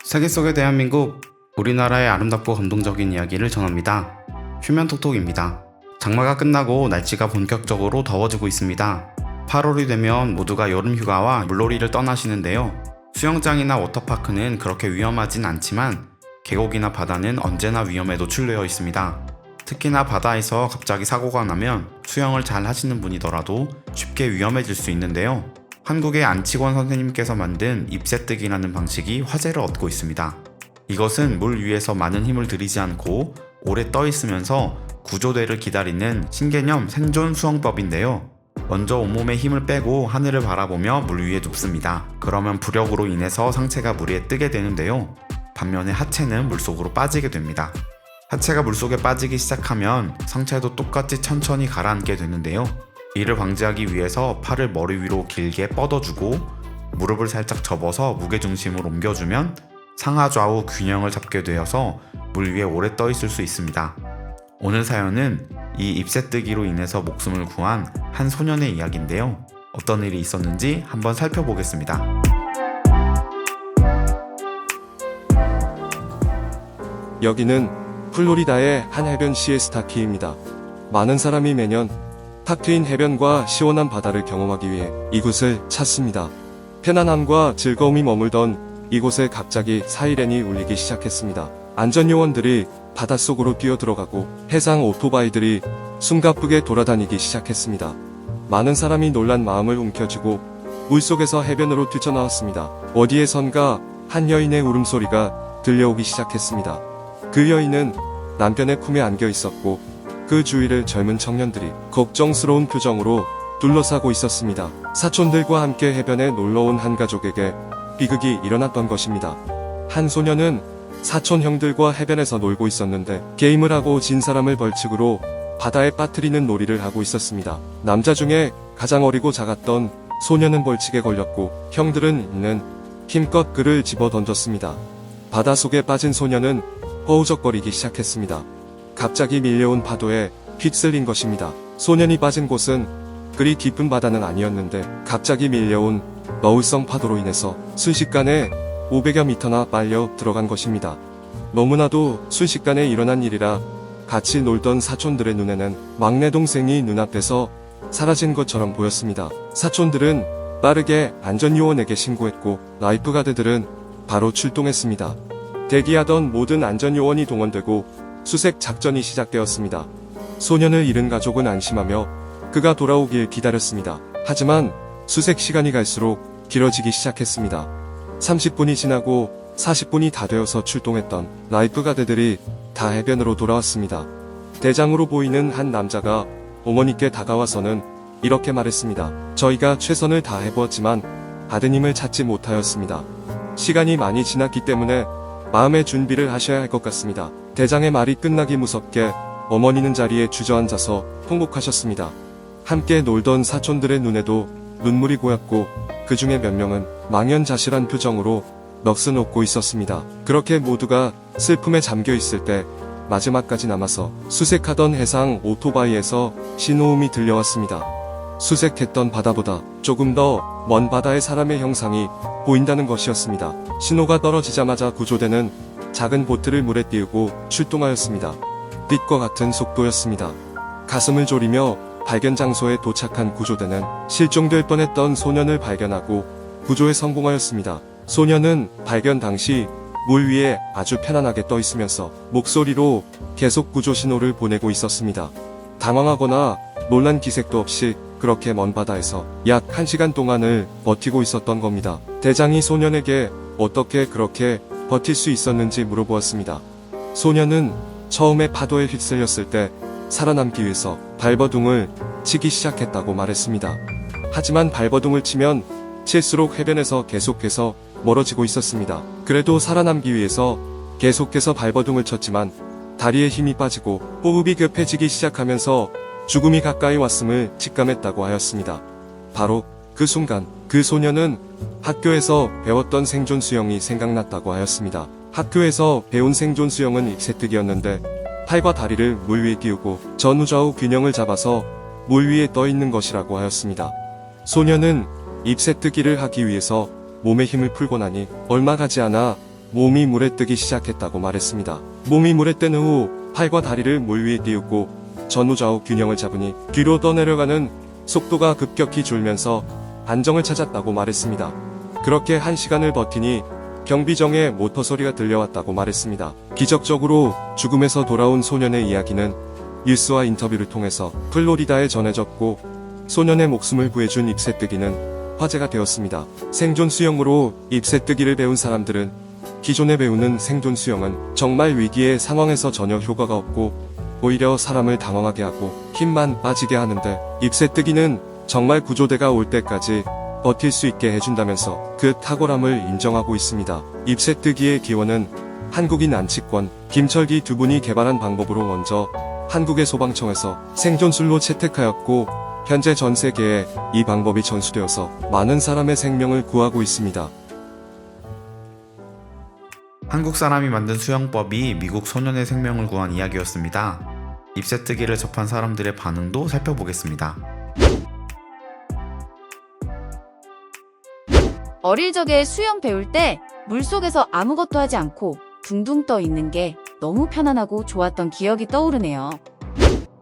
세계 속의 대한민국, 우리나라의 아름답고 감동적인 이야기를 전합니다. 휴면톡톡입니다. 장마가 끝나고 날씨가 본격적으로 더워지고 있습니다. 8월이 되면 모두가 여름휴가와 물놀이를 떠나시는데요. 수영장이나 워터파크는 그렇게 위험하진 않지만 계곡이나 바다는 언제나 위험에 노출되어 있습니다. 특히나 바다에서 갑자기 사고가 나면 수영을 잘 하시는 분이더라도 쉽게 위험해질 수 있는데요. 한국의 안치권 선생님께서 만든 입새뜨기라는 방식이 화제를 얻고 있습니다. 이것은 물 위에서 많은 힘을 들이지 않고 오래 떠 있으면서 구조대를 기다리는 신개념 생존 수영법인데요. 먼저 온몸에 힘을 빼고 하늘을 바라보며 물 위에 눕습니다. 그러면 부력으로 인해서 상체가 물 위에 뜨게 되는데요. 반면에 하체는 물속으로 빠지게 됩니다. 하체가 물속에 빠지기 시작하면 상체도 똑같이 천천히 가라앉게 되는데요. 이를 방지하기 위해서 팔을 머리 위로 길게 뻗어주고 무릎을 살짝 접어서 무게중심을 옮겨주면 상하좌우 균형을 잡게 되어서 물 위에 오래 떠 있을 수 있습니다. 오늘 사연은 이 입새뜨기로 인해서 목숨을 구한 한 소년의 이야기인데요. 어떤 일이 있었는지 한번 살펴보겠습니다. 여기는 플로리다의 한 해변 시에스타키입니다. 많은 사람이 매년 탁 트인 해변과 시원한 바다를 경험하기 위해 이곳을 찾습니다. 편안함과 즐거움이 머물던 이곳에 갑자기 사이렌이 울리기 시작했습니다. 안전요원들이 바닷속으로 뛰어들어가고 해상 오토바이들이 숨가쁘게 돌아다니기 시작했습니다. 많은 사람이 놀란 마음을 움켜쥐고 물속에서 해변으로 뛰쳐나왔습니다. 어디에선가 한 여인의 울음소리가 들려오기 시작했습니다. 그 여인은 남편의 품에 안겨 있었고 그 주위를 젊은 청년들이 걱정스러운 표정으로 둘러싸고 있었습니다. 사촌들과 함께 해변에 놀러온 한 가족에게 비극이 일어났던 것입니다. 한 소년은 사촌 형들과 해변에서 놀고 있었는데 게임을 하고 진 사람을 벌칙으로 바다에 빠뜨리는 놀이를 하고 있었습니다. 남자 중에 가장 어리고 작았던 소년은 벌칙에 걸렸고 형들은 힘껏 그를 집어 던졌습니다. 바닷속에 빠진 소년은 허우적거리기 시작했습니다. 갑자기 밀려온 파도에 휩쓸린 것입니다. 소년이 빠진 곳은 그리 깊은 바다는 아니었는데 갑자기 밀려온 너울성 파도로 인해서 순식간에 500여 미터나 빨려 들어간 것입니다. 너무나도 순식간에 일어난 일이라 같이 놀던 사촌들의 눈에는 막내 동생이 눈앞에서 사라진 것처럼 보였습니다. 사촌들은 빠르게 안전요원에게 신고했고 라이프가드들은 바로 출동했습니다. 대기하던 모든 안전요원이 동원되고 수색 작전이 시작되었습니다. 소년을 잃은 가족은 안심하며 그가 돌아오길 기다렸습니다. 하지만 수색 시간이 갈수록 길어지기 시작했습니다. 30분이 지나고 40분이 다 되어서 출동했던 라이프가드들이 다 해변으로 돌아왔습니다. 대장으로 보이는 한 남자가 어머니께 다가와서는 이렇게 말했습니다. 저희가 최선을 다해보았지만 아드님을 찾지 못하였습니다. 시간이 많이 지났기 때문에 마음의 준비를 하셔야 할 것 같습니다. 대장의 말이 끝나기 무섭게 어머니는 자리에 주저앉아서 통곡하셨습니다. 함께 놀던 사촌들의 눈에도 눈물이 고였고 그 중에 몇 명은 망연자실한 표정으로 넋을 놓고 있었습니다. 그렇게 모두가 슬픔에 잠겨 있을 때 마지막까지 남아서 수색하던 해상 오토바이에서 신호음이 들려왔습니다. 수색했던 바다보다 조금 더 먼 바다의 사람의 형상이 보인다는 것이었습니다. 신호가 떨어지자마자 구조대는 작은 보트를 물에 띄우고 출동하였습니다. 빛과 같은 속도였습니다. 가슴을 졸이며 발견 장소에 도착한 구조대는 실종될 뻔했던 소년을 발견하고 구조에 성공하였습니다. 소년은 발견 당시 물 위에 아주 편안하게 떠 있으면서 목소리로 계속 구조 신호를 보내고 있었습니다. 당황하거나 놀란 기색도 없이 그렇게 먼 바다에서 약 1시간 동안을 버티고 있었던 겁니다. 대장이 소년에게 어떻게 그렇게 버틸 수 있었는지 물어보았습니다. 소년은 처음에 파도에 휩쓸렸을 때 살아남기 위해서 발버둥을 치기 시작했다고 말했습니다. 하지만 발버둥을 치면 칠수록 해변에서 계속해서 멀어지고 있었습니다. 그래도 살아남기 위해서 계속해서 발버둥을 쳤지만 다리에 힘이 빠지고 호흡이 급해지기 시작하면서 죽음이 가까이 왔음을 직감했다고 하였습니다. 바로 그 순간 그 소년은 학교에서 배웠던 생존 수영이 생각났다고 하였습니다. 학교에서 배운 생존 수영은 입새뜨기였는데 팔과 다리를 물 위에 띄우고 전후좌우 균형을 잡아서 물 위에 떠 있는 것이라고 하였습니다. 소년은 입새뜨기를 하기 위해서 몸에 힘을 풀고 나니 얼마 가지 않아 몸이 물에 뜨기 시작했다고 말했습니다. 몸이 물에 뜬 후 팔과 다리를 물 위에 띄우고 전후좌우 균형을 잡으니 뒤로 떠내려가는 속도가 급격히 줄면서 안정을 찾았다고 말했습니다. 그렇게 1시간을 버티니 경비정의 모터 소리가 들려왔다고 말했습니다. 기적적으로 죽음에서 돌아온 소년의 이야기는 뉴스와 인터뷰를 통해서 플로리다에 전해졌고 소년의 목숨을 구해준 입새뜨기는 화제가 되었습니다. 생존 수영으로 입새뜨기를 배운 사람들은 기존에 배우는 생존 수영은 정말 위기의 상황에서 전혀 효과가 없고 오히려 사람을 당황하게 하고 힘만 빠지게 하는데 입새뜨기는 정말 구조대가 올 때까지 버틸 수 있게 해준다면서 그 탁월함을 인정하고 있습니다. 입새뜨기의 기원은 한국인 안치권, 김철기 두 분이 개발한 방법으로 먼저 한국의 소방청에서 생존술로 채택하였고 현재 전 세계에 이 방법이 전수되어서 많은 사람의 생명을 구하고 있습니다. 한국 사람이 만든 수영법이 미국 소년의 생명을 구한 이야기였습니다. 입새뜨기를 접한 사람들의 반응도 살펴보겠습니다. 어릴 적에 수영 배울 때 물속에서 아무것도 하지 않고 둥둥 떠 있는 게 너무 편안하고 좋았던 기억이 떠오르네요.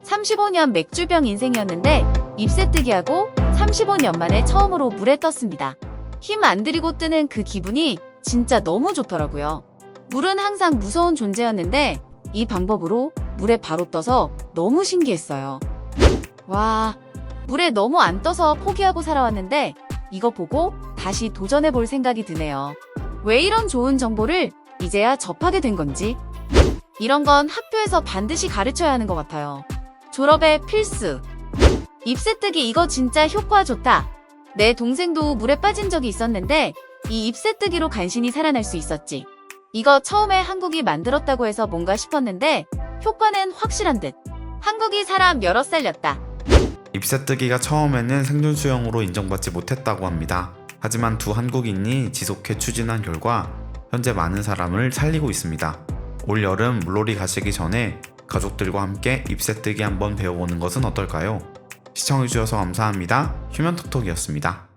35년 맥주병 인생이었는데 입새뜨기하고 35년 만에 처음으로 물에 떴습니다. 힘 안 들이고 뜨는 그 기분이 진짜 너무 좋더라고요. 물은 항상 무서운 존재였는데 이 방법으로 물에 바로 떠서 너무 신기했어요. 와, 물에 너무 안 떠서 포기하고 살아왔는데 이거 보고 다시 도전해볼 생각이 드네요. 왜 이런 좋은 정보를 이제야 접하게 된 건지. 이런 건 학교에서 반드시 가르쳐야 하는 것 같아요. 졸업에 필수. 입새뜨기 이거 진짜 효과 좋다. 내 동생도 물에 빠진 적이 있었는데 이 입새뜨기로 간신히 살아날 수 있었지. 이거 처음에 한국이 만들었다고 해서 뭔가 싶었는데 효과는 확실한 듯. 한국이 사람 여러 살렸다. 입새뜨기가 처음에는 생존 수영으로 인정받지 못했다고 합니다. 하지만 두 한국인이 지속해 추진한 결과 현재 많은 사람을 살리고 있습니다. 올 여름 물놀이 가시기 전에 가족들과 함께 입새뜨기 한번 배워보는 것은 어떨까요? 시청해주셔서 감사합니다. 휴면톡톡이었습니다.